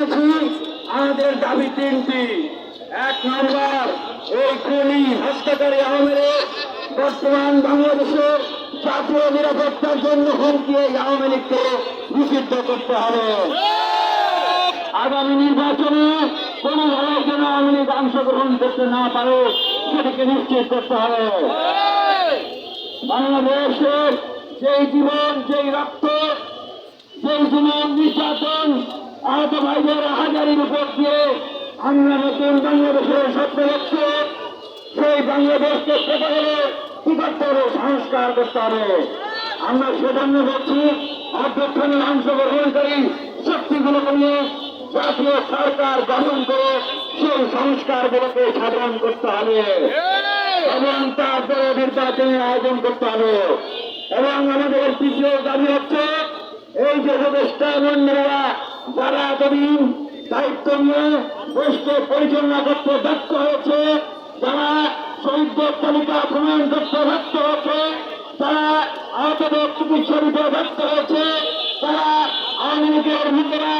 আমাদের দাবি তিনটি। এক নম্বর, এই খুনি হত্যাকারী আওয়ামী লীগ বর্তমান বাংলাদেশের জাতীয় নিরাপত্তার জন্য হুমকি এই আওয়ামী লীগকে নিষিদ্ধ করতে হবে। আগামী নির্বাচনে কোনোভাবে যেন আওয়ামী লীগ অংশগ্রহণ করতে না পারে সেটিকে নিশ্চিত করতে হবে। বাংলাদেশের যেই জীবন, যেই রক্ত, যেই জীবন নির্যাতন আহত ভাইদের হাজারের উপর দিয়ে আমরা নতুন বাংলাদেশের স্বপ্ন দেখছি, সেই বাংলাদেশকে পেতে গেলে কি করতে হবে? সংস্কার করতে হবে। আমরা সেজন্য বলছি অভ্যুত্থানে অংশগ্রহণকারী শক্তিগুলোকে নিয়ে জাতীয় সরকার গঠন করে সেই সংস্কারগুলোকে সাধন করতে হবে এবং তারপরে নির্বাচনের আয়োজন করতে হবে। এবং আমাদের তৃতীয় দাবি হচ্ছে, এই যে উপদেষ্টা মন্ত্রীরা যারা এতদিন দায়িত্ব নিয়ে দেশকে পরিচালনা করতে ব্যর্থ হয়েছে, যারা শহীদদের তালিকা প্রণয়ন করতে ব্যর্থ হয়েছে, তারা আহতদের চিকিৎসা দিতে ব্যর্থ হয়েছে, তারা আওয়ামী লীগের লোকেরা